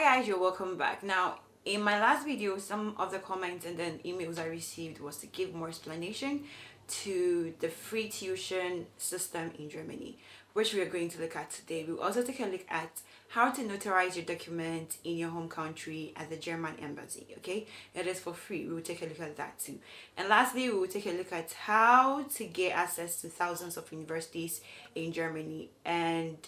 guys, you're welcome back. Now, in my last video, some of the comments and then emails I received was to give more explanation to the free tuition system in Germany, which we are going to look at today. We'll also take a look at how to notarize your document in your home country at the German embassy. Okay, it is for free. We will take a look at that too. And lastly, we will take a look at how to get access to thousands of universities in Germany and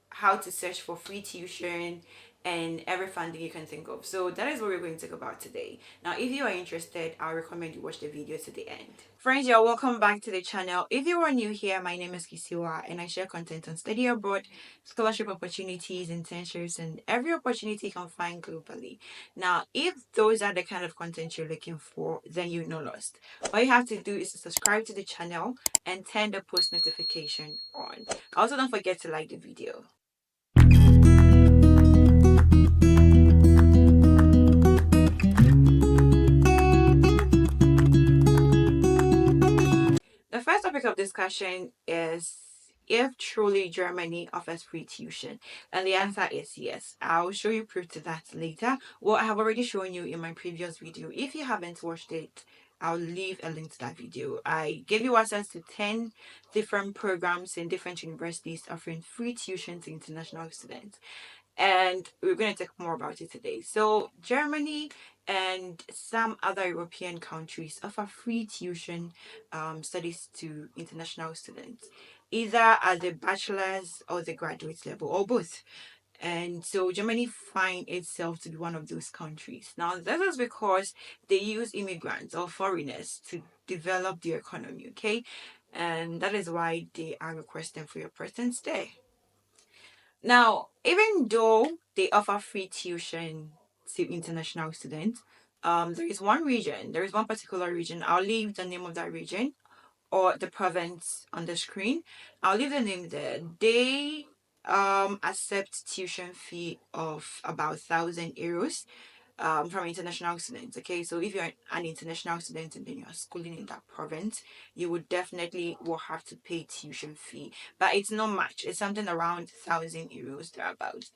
how to search for free tuition and every funding you can think of. So that is what we're going to talk about today. Now, if you are interested, I recommend you watch the video to the end. Friends, you're welcome back to the channel. If you are new here, my name is Kisiwa and I share content on study abroad, scholarship opportunities, internships, and every opportunity you can find globally. Now, if those are the kind of content you're looking for, then you're not lost. All you have to do is to subscribe to the channel and turn the post notification on. Also, don't forget to like the video. The first topic of discussion is if truly Germany offers free tuition. And the answer is yes. I'll show you proof to that later. Well, I have already shown you in my previous video. If you haven't watched it, I'll leave a link to that video. I gave you access to 10 different programs in different universities offering free tuition to international students, and we're going to talk more about it today. So, Germany and some other European countries offer free tuition studies to international students, either at the bachelor's or the graduate level, or both. And so Germany finds itself to be one of those countries. Now, this is because they use immigrants or foreigners to develop the economy, okay? And that is why they are requesting for your presence there. Now, even though they offer free tuition to international students, there is one particular region. I'll leave the name of that region or the province on the screen. I'll leave the name there. They accept tuition fee of about 1,000 euros from international students. Okay, so if you're an international student and then you're schooling in that province, you would definitely will have to pay tuition fee, but it's not much. It's something around 1,000 euros thereabouts.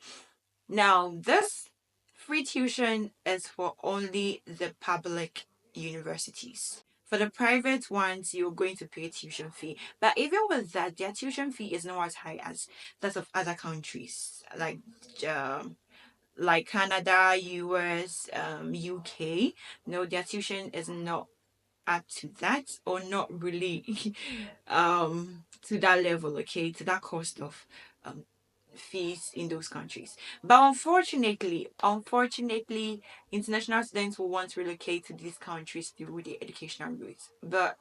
Now, this free tuition is for only the public universities. For the private ones, you're going to pay tuition fee. But even with that, their tuition fee is not as high as that of other countries um, like Canada, US, UK. No, their tuition is not up to that, or not really to that level, okay, to that cost of um fees in those countries. But unfortunately, international students will want to relocate to these countries through the educational route. But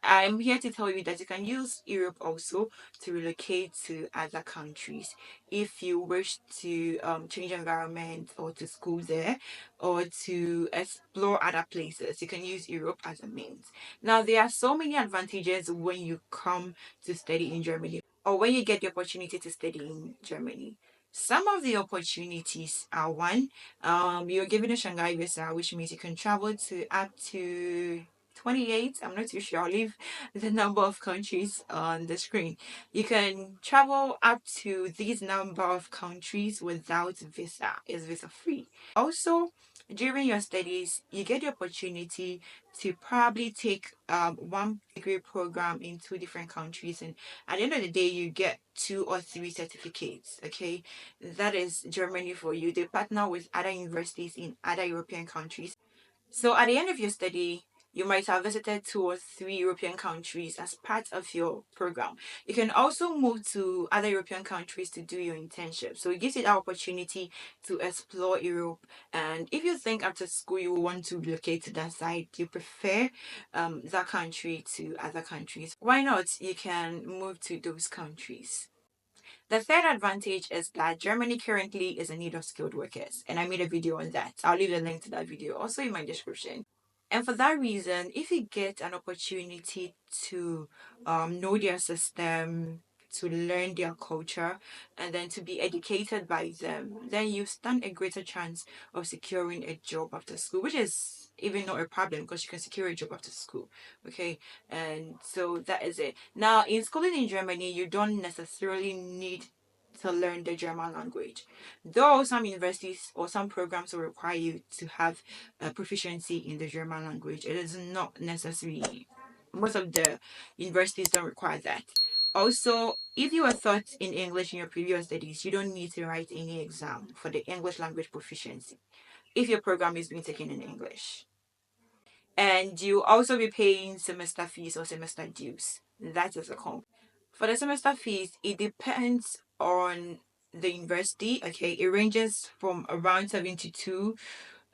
I'm here to tell you that you can use Europe also to relocate to other countries if you wish to change environment or to school there or to explore other places. You can use Europe as a means. Now, there are so many advantages when you come to study in Germany or when you get the opportunity to study in Germany. Some of the opportunities are one, you're given a Shanghai visa, which means you can travel to up to 28. I'm not too sure. I'll leave the number of countries on the screen. You can travel up to these number of countries without visa. It's visa free. Also, during your studies, you get the opportunity to probably take one degree program in two different countries, and at the end of the day, you get 2 or 3 certificates. Okay, that is Germany for you. They partner with other universities in other European countries, so at the end of your study, you might have visited 2 or 3 European countries as part of your program. You can also move to other European countries to do your internship. So it gives you that opportunity to explore Europe. And if you think after school you want to relocate to that side, you prefer that country to other countries, why not? You can move to those countries. The third advantage is that Germany currently is in need of skilled workers, and I made a video on that. I'll leave the link to that video also in my description. And for that reason, if you get an opportunity to know their system, to learn their culture, and then to be educated by them, then you stand a greater chance of securing a job after school, which is even not a problem because you can secure a job after school. Okay, and so that is it. Now, in schooling in Germany, you don't necessarily need to learn the German language. Though some universities or some programs will require you to have a proficiency in the German language, it is not necessary. Most of the universities don't require that. Also, if you were taught in English in your previous studies, you don't need to write any exam for the English language proficiency if your program is being taken in English. And you also be paying semester fees or semester dues. That is a comp. For the semester fees, it depends on the university. Okay, it ranges from around 72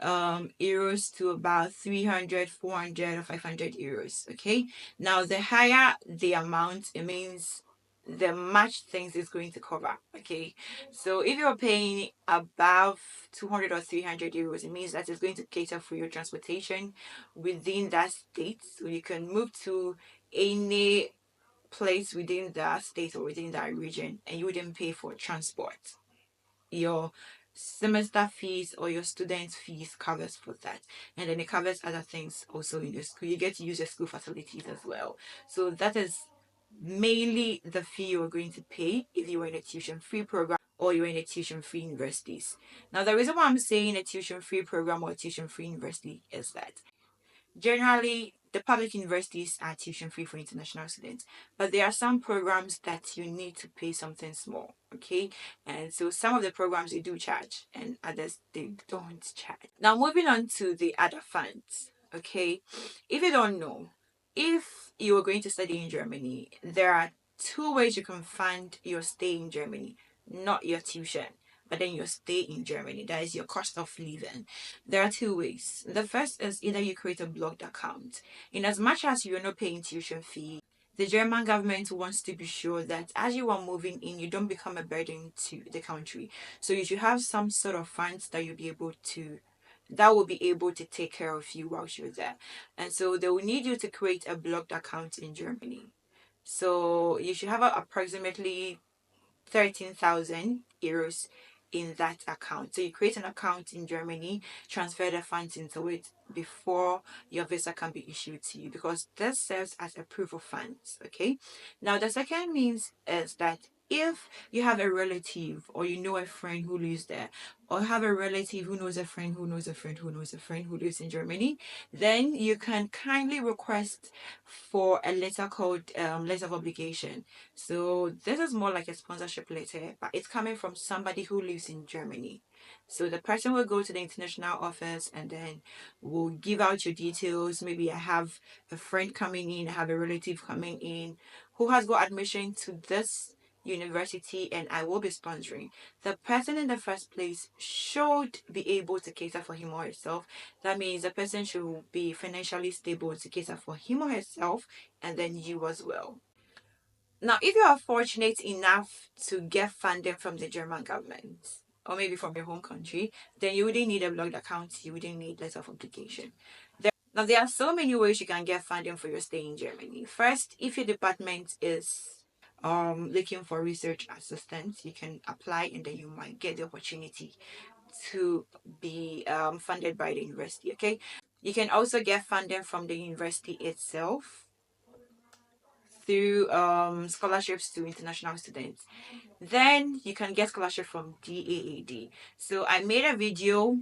euros to about 300, 400, or 500 euros. Okay, now the higher the amount, it means the much things is going to cover. Okay, so if you're paying above 200 or 300 euros, it means that it's going to cater for your transportation within that state, so you can move to any place within that state or within that region, and you wouldn't pay for transport. Your semester fees or your student fees covers for that, and then it covers other things also in the school. You get to use your school facilities as well. So that is mainly the fee you're going to pay if you're in a tuition free program or you're in a tuition free universities. Now, the reason why I'm saying a tuition free program or tuition free university is that generally, the public universities are tuition free for international students, but there are some programs that you need to pay something small, okay? And so some of the programs they do charge, and others they don't charge. Now, moving on to the other funds, okay? If you don't know, if you are going to study in Germany, there are two ways you can fund your stay in Germany, not your tuition, but then your stay in Germany. That is your cost of living. There are two ways. The first is either you create a blocked account. In as much as you're not paying tuition fee, the German government wants to be sure that as you are moving in, you don't become a burden to the country. So you should have some sort of funds that you'll be able to that will be able to take care of you whilst you're there. And so they will need you to create a blocked account in Germany. So you should have approximately 13,000 euros in that account. So you create an account in Germany, transfer the funds into it before your visa can be issued to you, because this serves as a proof of funds. Okay. Now the second means is that if you have a relative or you know a friend who lives there, or have a relative who knows a friend who knows a friend who knows a friend who lives in Germany, then you can kindly request for a letter called letter of obligation. So this is more like a sponsorship letter, but it's coming from somebody who lives in Germany. So the person will go to the international office and then will give out your details. Maybe I have a friend coming in, I have a relative coming in who has got admission to this university and I will be sponsoring. The person in the first place should be able to cater for him or herself. That means the person should be financially stable to cater for him or herself, and then you as well. Now, if you are fortunate enough to get funding from the German government or maybe from your home country, then you wouldn't need a blocked account, you wouldn't need letter of application. Now, there are so many ways you can get funding for your stay in Germany. First, if your department is looking for research assistance, you can apply and then you might get the opportunity to be funded by the university. Okay, you can also get funding from the university itself through scholarships to international students. Then you can get scholarship from DAAD. So I made a video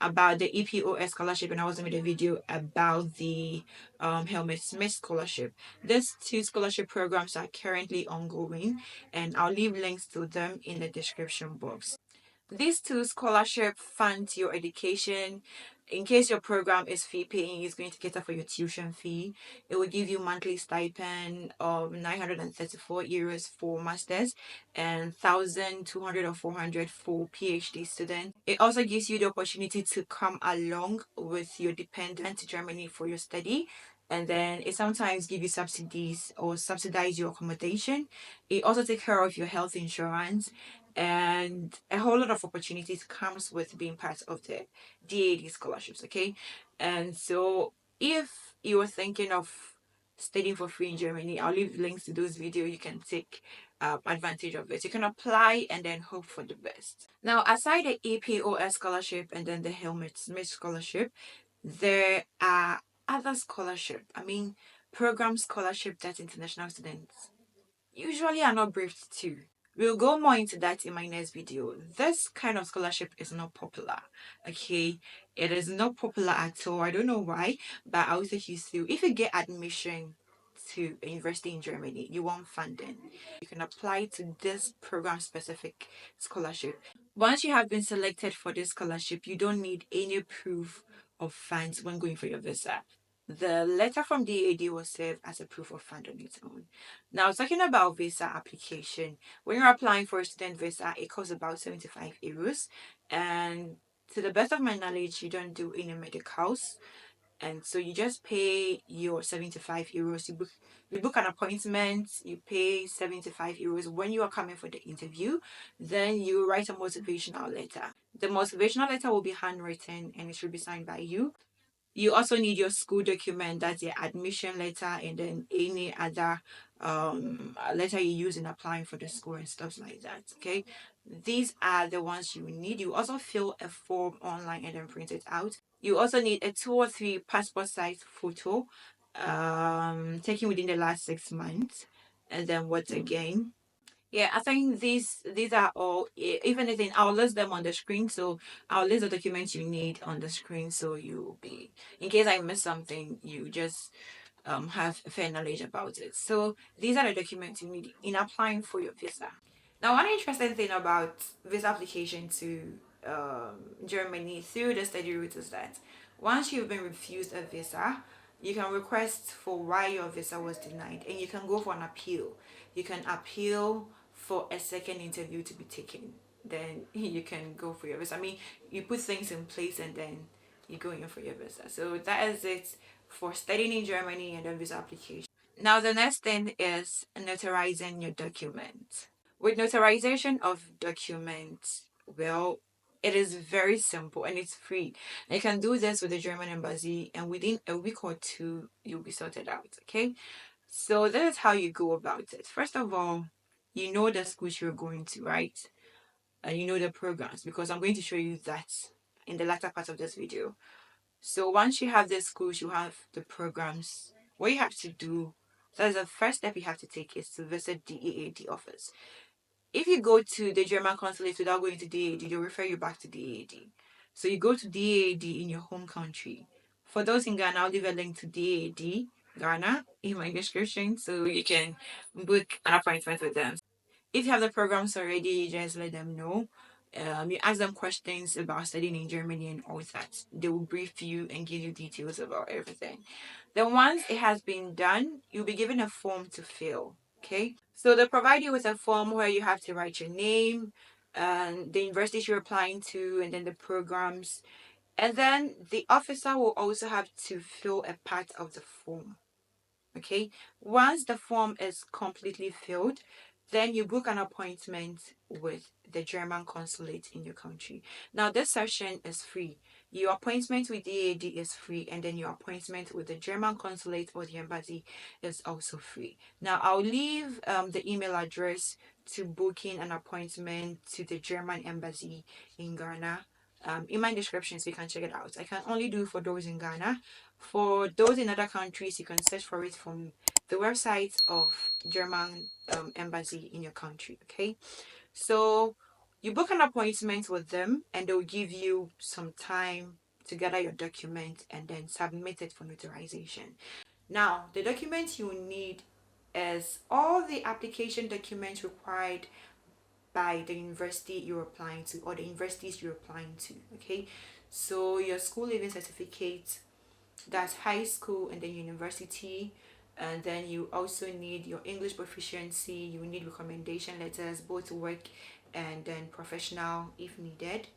about the EPOS scholarship and I also made a video about the Helmut Schmidt scholarship. These two scholarship programs are currently ongoing and I'll leave links to them in the description box. These two scholarship fund your education. In case your program is fee paying, it's going to cater for your tuition fee. It will give you monthly stipend of 934 euros for masters and 1,200 or 400 for PhD students. It also gives you the opportunity to come along with your dependent to Germany for your study. And then it sometimes give you subsidies or subsidize your accommodation. It also take care of your health insurance, and a whole lot of opportunities comes with being part of the DAD scholarships. Okay, and so if you are thinking of studying for free in Germany, I'll leave links to those videos. You can take advantage of it. You can apply and then hope for the best. Now, aside the APOS scholarship and then the Helmut Schmidt scholarship, there are other scholarship. I mean, program scholarship that international students usually are not briefed to. We'll go more into that in my next video. This kind of scholarship is not popular. Okay, it is not popular at all. I don't know why, but I also you still, if you get admission to a university in Germany, you want funding. You can apply to this program specific scholarship. Once you have been selected for this scholarship, you don't need any proof of funds when going for your visa. The letter from DAAD will serve as a proof of fund on its own. Now, talking about visa application, when you're applying for a student visa, it costs about 75 euros. And to the best of my knowledge, you don't do any medicals. And so you just pay your 75 euros. You book an appointment, you pay 75 euros when you are coming for the interview. Then you write a motivational letter. The motivational letter will be handwritten and it should be signed by you. You also need your school document, that's your admission letter, and then any other letter you use in applying for the school and stuff like that. Okay, these are the ones you need. You also fill a form online and then print it out. You also need a 2 or 3 passport size photo taken within the last 6 months. And then what again? Yeah, I think these are all. If anything, I'll list them on the screen. So I'll list the documents you need on the screen. So you'll be, in case I miss something, you just have fair knowledge about it. So these are the documents you need in applying for your visa. Now, one interesting thing about visa application to Germany through the study route is that once you've been refused a visa, you can request for why your visa was denied, and you can go for an appeal. You can appeal for a second interview to be taken. Then you can go for your visa. I mean, you put things in place and then you go in for your visa. So that is it for studying in Germany and then visa application. Now, the next thing is notarizing your document. With notarization of documents, well, it is very simple and it's free. You can do this with the German embassy, and within a week or two, you'll be sorted out. Okay, so this is how you go about it. First of all, you know the schools you're going to, right? And you know the programs, because I'm going to show you that in the latter part of this video. So once you have the schools, you have the programs. What you have to do, so the first step you have to take is to visit the DAAD office. If you go to the German consulate without going to DAAD, they'll refer you back to DAAD. So you go to DAAD in your home country. For those in Ghana, I'll leave a link to DAAD Ghana in my description so you can book an appointment with them. If you have the programs already, you just let them know. You ask them questions about studying in Germany and all that. They will brief you and give you details about everything. Then once it has been done, you'll be given a form to fill. Okay. So they provide you with a form where you have to write your name and the universities you're applying to and then the programs. And then the officer will also have to fill a part of the form. Okay, once the form is completely filled, then you book an appointment with the German consulate in your country. Now, this session is free. Your appointment with DAD is free, and then your appointment with the German consulate or the embassy is also free. Now, I'll leave the email address to booking an appointment to the German embassy in Ghana in my description so you can check it out. I can only do for those in Ghana. For those in other countries, you can search for it from the website of German embassy in your country. Okay, so you book an appointment with them, and they'll give you some time to gather your document and then submit it for notarization. Now, the documents you need is all the application documents required by the university you're applying to or the universities you're applying to. Okay, so your school leaving certificate, that's high school and then university, and then you also need your English proficiency. You need recommendation letters, both work and then professional if needed.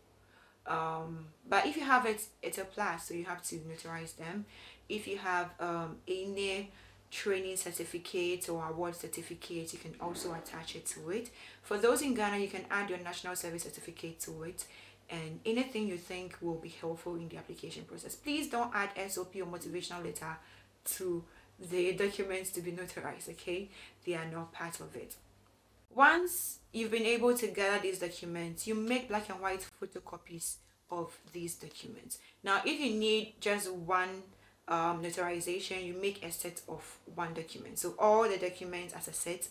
But if you have it, it's a plus, so you have to notarize them. If you have any training certificate or award certificate, you can also attach it to it. For those in Ghana, you can add your national service certificate to it, and anything you think will be helpful in the application process. Please don't add SOP or motivational letter to the documents to be notarized. Okay, they are not part of it. Once you've been able to gather these documents, you make black and white photocopies of these documents. Now, if you need just one notarization, you make a set of one document. So all the documents as a set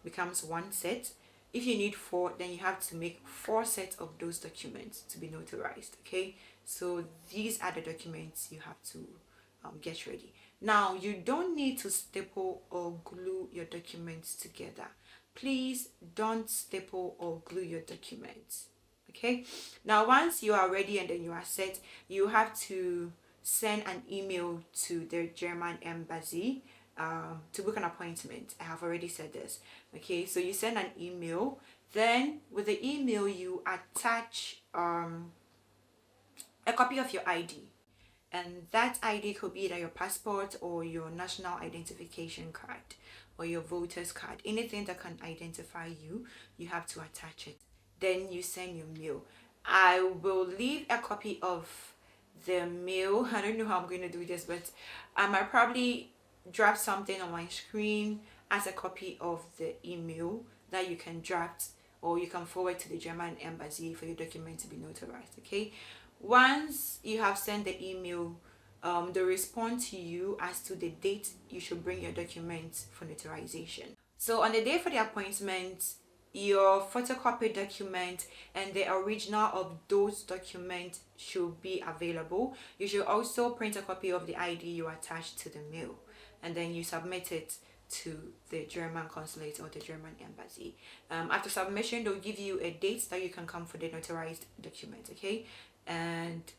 becomes one set. If you need 4, then you have to make 4 sets of those documents to be notarized. Okay, so these are the documents you have to get ready. Now, you don't need to staple or glue your documents together. Please don't staple or glue your documents. Okay, now once you are ready and then you are set, you have to send an email to the German embassy to book an appointment. I have already said this. Okay, so you send an email, then with the email you attach a copy of your ID, and that ID could be either your passport or your national identification card or your voter's card. Anything that can identify you, you have to attach it. Then you send your mail. I will leave a copy of the mail. I don't know how I'm going to do this, but I might probably draft something on my screen as a copy of the email that you can draft or you can forward to the German embassy for your document to be notarized. Okay, once you have sent the email, they respond to you as to the date you should bring your documents for notarization. So on the day for the appointment, your photocopied document and the original of those documents should be available. You should also print a copy of the ID you attached to the mail, and then you submit it to the German consulate or the German embassy. After submission, they'll give you a date that you can come for the notarized document. Okay, and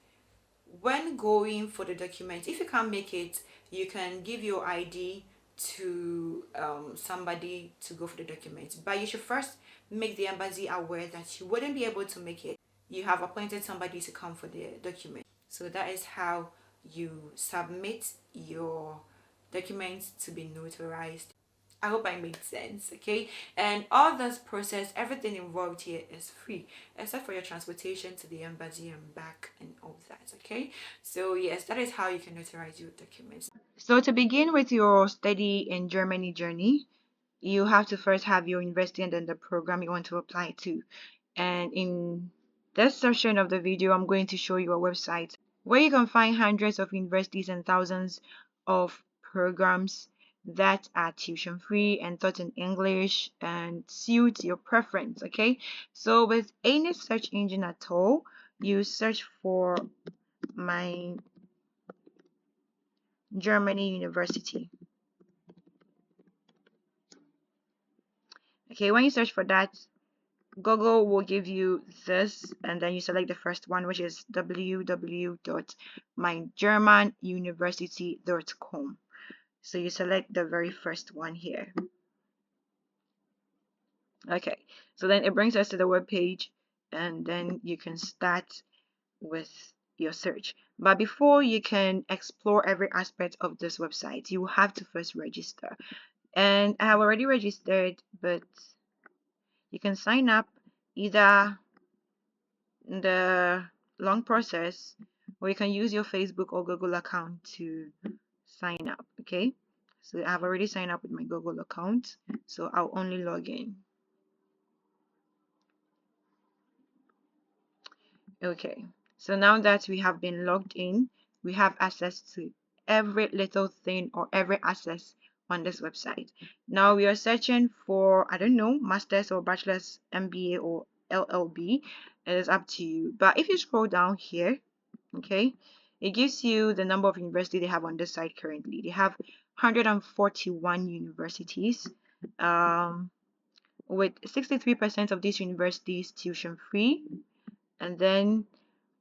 when going for the document, if you can't make it, you can give your ID to somebody to go for the documents, but you should first make the embassy aware that you wouldn't be able to make it. You have appointed somebody to come for the document. So that is how you submit your documents to be notarized. I hope I made sense. Okay, and all this process, everything involved here is free except for your transportation to the embassy and back and all that. Okay, so yes, that is how you can notarize your documents. So to begin with your study in Germany journey, you have to first have your university and then the program you want to apply to. And in this section of the video, I'm going to show you a website where you can find hundreds of universities and thousands of programs that are tuition free and taught in English and suit your preference. Okay, so with any search engine at all, you search for my Germany university. Okay, when you search for that, Google will give you this, and then you select the first one, which is www.mygermanuniversity.com. So you select the very first one here. Okay, so then it brings us to the web page, and then you can start with your search. But before you can explore every aspect of this website, you have to first register. And I have already registered, but you can sign up either the long process, or you can use your Facebook or Google account to sign up. Okay, so I've already signed up with my Google account, so I'll only log in. Okay, so now that we have been logged in, we have access to every little thing or every access on this website. Now we are searching for, I don't know, master's or bachelor's, MBA or LLB. It is up to you. But if you scroll down here, okay, it gives you the number of universities they have on this site currently. They have 141 universities, with 63% of these universities tuition free, and then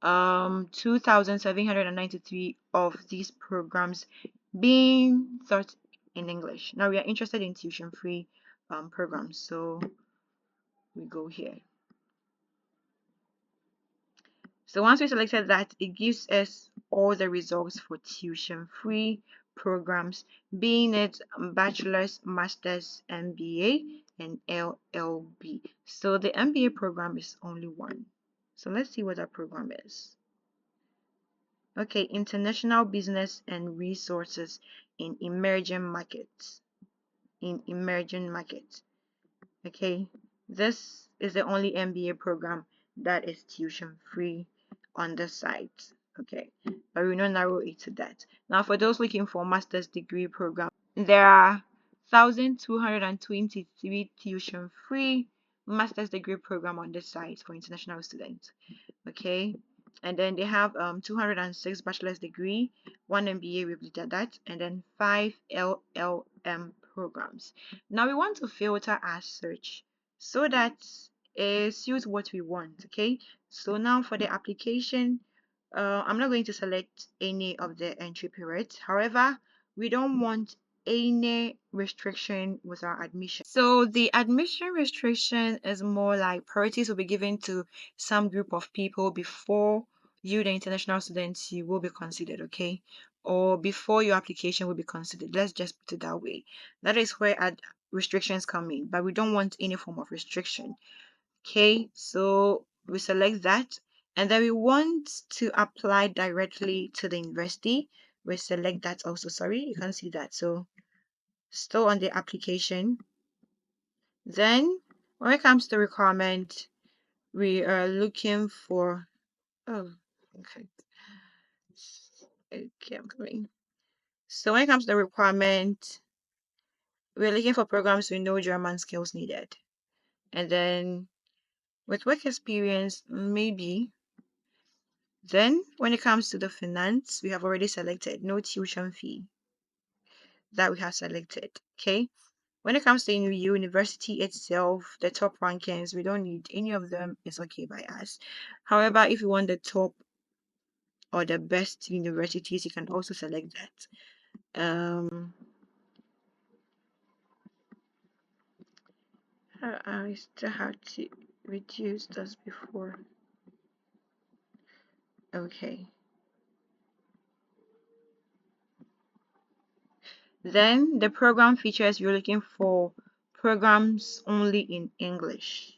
2,793 of these programs being taught in English. Now we are interested in tuition free programs, so we go here. So once we selected that, it gives us all the results for tuition free programs, being it bachelor's, master's, MBA, and LLB. So the MBA program is only one. So let's see what that program is. Okay, International Business and Resources in Emerging Markets. Okay, this is the only MBA program that is tuition free on the site. Okay, but we will not narrow it to that. Now, for those looking for master's degree program, there are 1,223 tuition free master's degree program on this site for international students. Okay, and then they have 206 bachelor's degree, 1 MBA with that, and then 5 LLM programs. Now we want to filter our search so that it suits what we want. Okay, so now for the application, I'm not going to select any of the entry periods. However, we don't want any restriction with our admission. So the admission restriction is more like priorities will be given to some group of people before you, the international students, you will be considered, okay? Or before your application will be considered. Let's just put it that way. That is where restrictions come in, but we don't want any form of restriction. Okay, so we select that, and then we want to apply directly to the university. We select that also. Sorry, you can't see that. So still on the application. Then when it comes to requirement, we are looking for, oh, okay. Okay, I'm coming. So when it comes to the requirement, we're looking for programs with no German skills needed. And then with work experience, maybe. Then when it comes to the finance, we have already selected no tuition fee, that we have selected. Okay. When it comes to university itself, the top rankings, we don't need any of them. It's okay by us. However, if you want the top or the best universities, you can also select that. I still have to reduce this before. Okay. Then the program features, you're looking for programs only in English.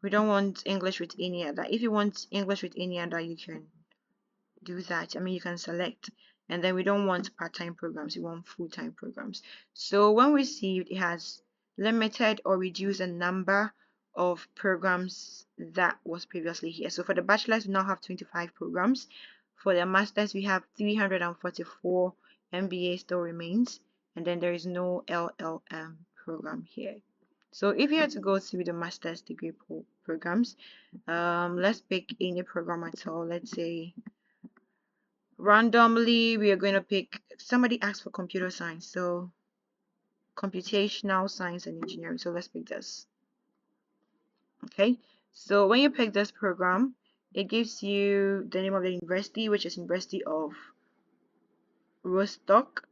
We don't want English with any other. If you want English with any other, you can do that. I mean, you can select. And then we don't want part-time programs, we want full-time programs. So when we see it has limited or reduced the number of programs that was previously here. So for the bachelor's, we now have 25 programs. For the master's, we have 344. MBA still remains. And then there is no LLM program here. So if you had to go through the master's degree programs, let's pick any program at all. Let's say randomly we are going to pick, somebody asked for computer science, so computational science and engineering. So let's pick this. Okay, so when you pick this program, it gives you the name of the university, which is University of Rostock.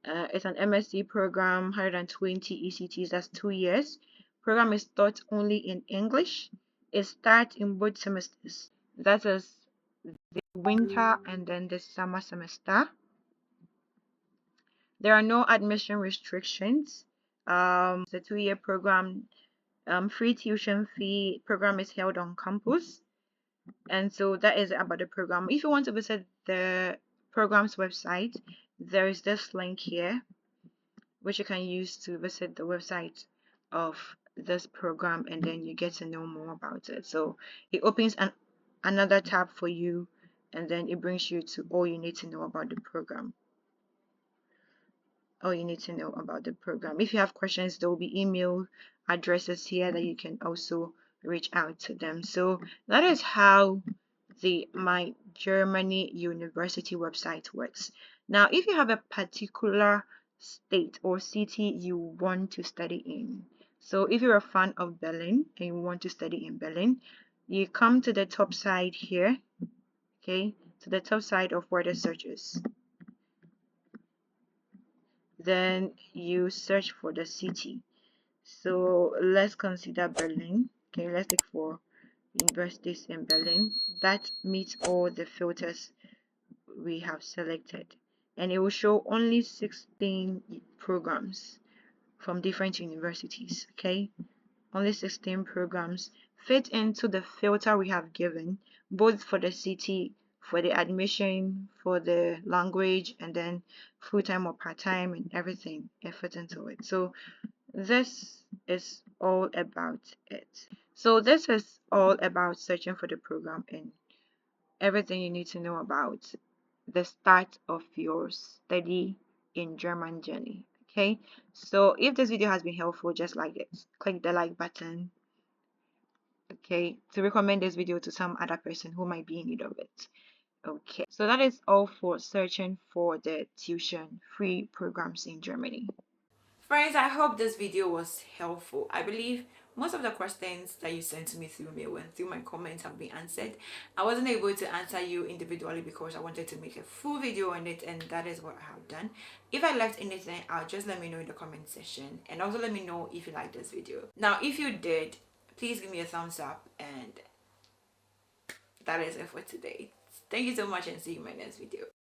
It's an MSc program, 120 ECTs, that's 2 years. Program is taught only in English. It starts in both semesters. That is the winter and then the summer semester. There are no admission restrictions. It's a 2-year program. Free tuition fee. Program is held on campus. And so that is about the program. If you want to visit the program's website, there is this link here, which you can use to visit the website of this program, and then you get to know more about it. So it opens another tab for you, and then it brings you to all you need to know about the program. All you need to know about the program. If you have questions, there will be email addresses here that you can also reach out to them. So that is how the My Germany University website works. Now, if you have a particular state or city you want to study in, so if you're a fan of Berlin and you want to study in Berlin, you come to the top side here, okay, to the top side of where the search is. Then you search for the city. So let's consider Berlin. Okay, let's look for universities in Berlin that meet all the filters we have selected, and it will show only 16 programs from different universities. Okay, only 16 programs fit into the filter we have given, both for the city, for the admission, for the language, and then full-time or part-time, and everything it fits into it. So this is all about it. So this is all about searching for the program and everything you need to know about the start of your study in German journey. Okay, so if this video has been helpful, just like it, click the like button, okay, to recommend this video to some other person who might be in need of it. Okay, so that is all for searching for the tuition free programs in Germany. Friends, I hope this video was helpful. I believe most of the questions that you sent to me through mail and through my comments have been answered. I wasn't able to answer you individually because I wanted to make a full video on it, and that is what I have done. If I left anything out, just let me know in the comment section, and also let me know if you liked this video. Now, if you did, please give me a thumbs up, and that is it for today. Thank you so much, and see you in my next video.